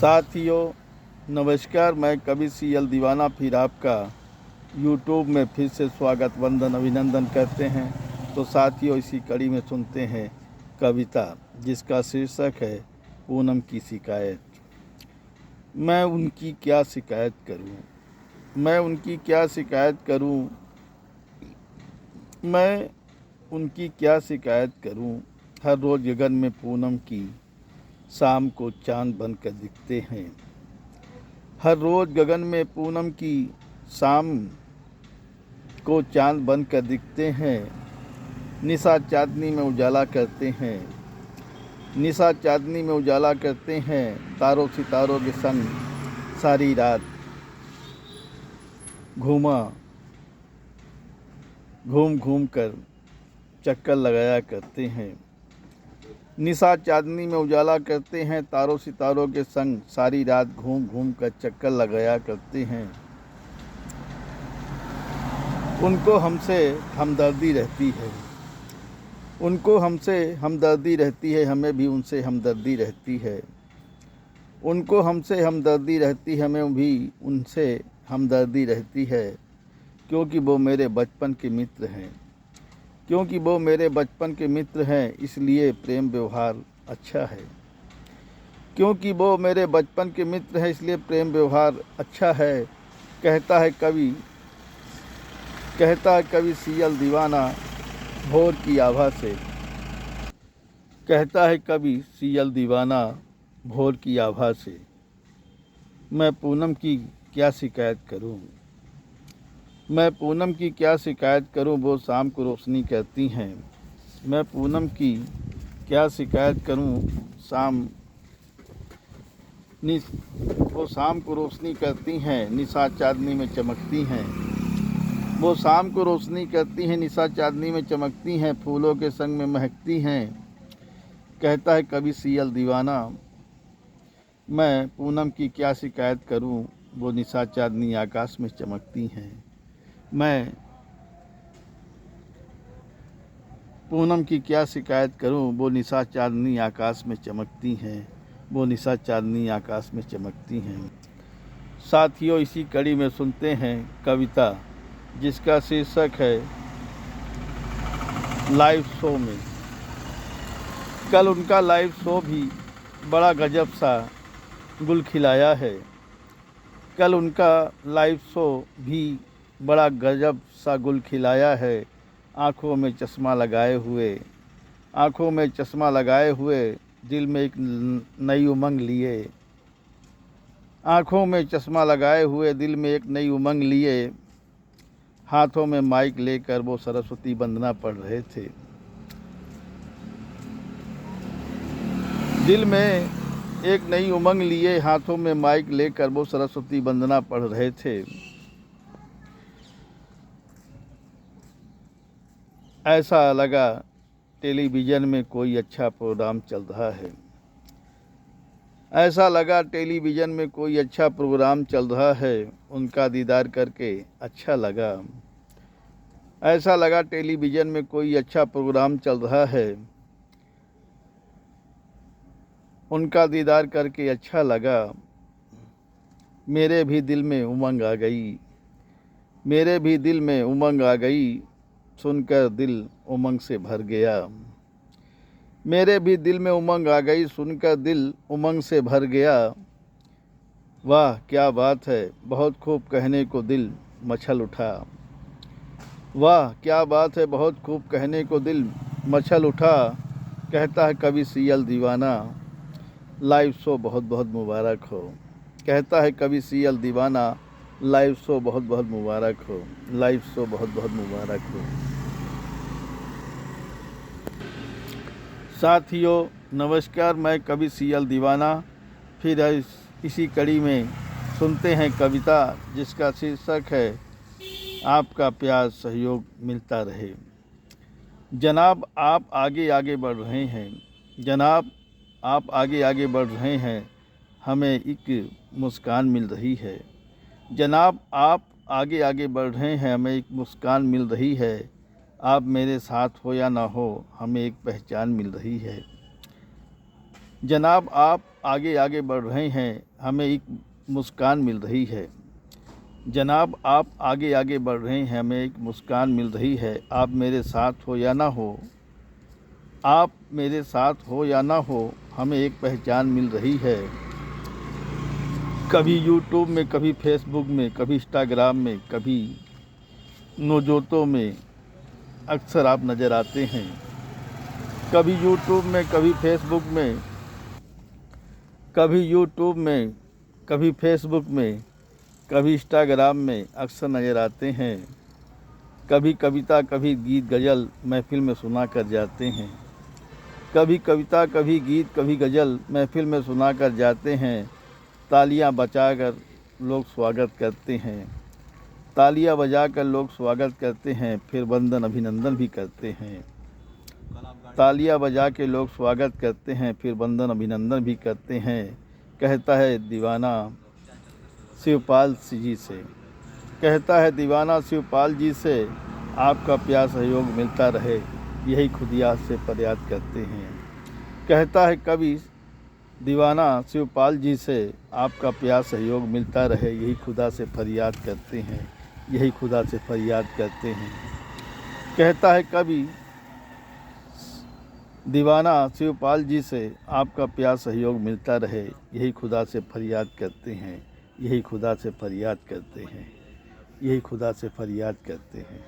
साथियों नमस्कार। मैं कवि सीएल दीवाना फिर आपका यूट्यूब में फिर से स्वागत वंदन अभिनंदन करते हैं। तो साथियों इसी कड़ी में सुनते हैं कविता जिसका शीर्षक है पूनम की शिकायत। मैं उनकी क्या शिकायत करूं, मैं उनकी क्या शिकायत करूं, मैं उनकी क्या शिकायत करूं। हर रोज़ गगन में पूनम की शाम को चांद बनकर दिखते हैं। हर रोज़ गगन में पूनम की शाम को चांद बनकर दिखते हैं। निशा चांदनी में उजाला करते हैं, निशा चांदनी में उजाला करते हैं। तारों सितारों के संग सारी रात घूम घूम कर चक्कर लगाया करते हैं। निशा चांदनी में उजाला करते हैं, तारों सितारों के संग सारी रात घूम घूम कर चक्कर लगाया करते हैं। उनको हमसे हमदर्दी रहती है, उनको हमसे हमदर्दी रहती है, हमें भी उनसे हमदर्दी रहती है। उनको हमसे हमदर्दी रहती है, हमें भी उनसे हमदर्दी रहती है। क्योंकि वो मेरे बचपन के मित्र हैं, क्योंकि वो मेरे बचपन के मित्र हैं, इसलिए प्रेम व्यवहार अच्छा है। क्योंकि वो मेरे बचपन के मित्र हैं, इसलिए प्रेम व्यवहार अच्छा है। कहता है कवि सीएल दीवाना भोर की आभा से। कहता है कवि सीएल दीवाना भोर की आभा से। मैं पूनम की क्या शिकायत करूं, मैं पूनम की क्या शिकायत करूं, वो शाम को रोशनी करती हैं। मैं पूनम की क्या शिकायत करूं, वो शाम को रोशनी करती हैं, निशा चांदनी में चमकती हैं। वो शाम को रोशनी करती हैं, निशा चांदनी में चमकती हैं, फूलों के संग में महकती हैं। कहता है कवि सीएल दीवाना मैं पूनम की क्या शिकायत करूं, वो निशा चांदनी आकाश में चमकती हैं। मैं पूनम की क्या शिकायत करूं, वो निशा चांदनी आकाश में चमकती हैं, वो निशा चांदनी आकाश में चमकती हैं। साथियों इसी कड़ी में सुनते हैं कविता जिसका शीर्षक है लाइव शो में। कल उनका लाइव शो भी बड़ा गजब सा गुल खिलाया है। कल उनका लाइव शो भी बड़ा गजब सा गुल खिलाया है। आँखों में चश्मा लगाए हुए दिल में एक नई उमंग लिए। आँखों में चश्मा लगाए हुए दिल में एक नई उमंग लिए। हाथों में माइक लेकर वो सरस्वती वंदना पढ़ रहे थे। दिल में एक नई उमंग लिए, हाथों में माइक लेकर वो सरस्वती वंदना पढ़ रहे थे। ऐसा लगा टेलीविज़न में कोई अच्छा प्रोग्राम चल रहा है। ऐसा लगा टेलीविज़न में कोई अच्छा प्रोग्राम चल रहा है। उनका दीदार करके अच्छा लगा। ऐसा लगा टेलीविज़न में कोई अच्छा प्रोग्राम चल रहा है। उनका दीदार करके अच्छा लगा। मेरे भी दिल में उमंग आ गई, मेरे भी दिल में उमंग आ गई, सुनकर दिल उमंग से भर गया। मेरे भी दिल में उमंग आ गई, सुनकर दिल उमंग से भर गया। वाह क्या बात है, बहुत खूब कहने को दिल मचल उठा। वाह क्या बात है, बहुत खूब कहने को दिल मचल उठा। कहता है कवि सीएल दीवाना लाइव शो बहुत बहुत मुबारक हो। कहता है कवि सीएल दीवाना लाइव शो बहुत बहुत मुबारक हो, लाइव शो बहुत बहुत मुबारक हो। साथियों नमस्कार, मैं कवि सीएल दीवाना फिर इसी कड़ी में सुनते हैं कविता जिसका शीर्षक है आपका प्यार सहयोग मिलता रहे। जनाब आप आगे आगे बढ़ रहे हैं, जनाब आप आगे आगे बढ़ रहे हैं, हमें एक मुस्कान मिल रही है। जनाब आप आगे आगे बढ़ रहे हैं, हमें एक मुस्कान मिल रही है। आप मेरे साथ हो या ना हो, हमें एक पहचान मिल रही है। जनाब आप आगे आगे बढ़ रहे हैं, हमें एक मुस्कान मिल रही है। जनाब आप आगे आगे बढ़ रहे हैं, हमें एक मुस्कान मिल रही है। आप मेरे साथ हो या ना हो, आप मेरे साथ हो या ना हो, हमें एक पहचान मिल रही है। कभी यूट्यूब में, कभी फेसबुक में, कभी इंस्टाग्राम में, कभी नोजोतो में अक्सर आप नज़र आते हैं। कभी यूट्यूब में, कभी फेसबुक में, कभी फेसबुक में, कभी इंस्टाग्राम में अक्सर नज़र आते हैं। कभी कविता, कभी गीत गज़ल महफ़िल में सुना कर जाते हैं। कभी कविता, कभी गीत, कभी गज़ल महफ़िल में सुना कर जाते हैं। तालियां बजाकर लोग स्वागत करते हैं, तालियां बजाकर लोग स्वागत करते हैं, फिर वंदन अभिनंदन भी करते हैं। तालियां बजा के लोग स्वागत करते हैं, फिर वंदन अभिनंदन भी करते हैं। कहता है दीवाना शिवपाल जी से, कहता है दीवाना शिवपाल जी से, आपका प्यार सहयोग मिलता रहे, यही खुदिया से फरियाद करते हैं। कहता है कवि दीवाना शिवपाल जी से, आपका प्यार सहयोग मिलता रहे, यही खुदा से फरियाद करते हैं, यही खुदा से फरियाद करते हैं। कहता है कवि दीवाना शिवपाल जी से, आपका प्यार सहयोग मिलता रहे, यही खुदा से फरियाद करते हैं, यही खुदा से फरियाद करते हैं, यही खुदा से फरियाद करते हैं।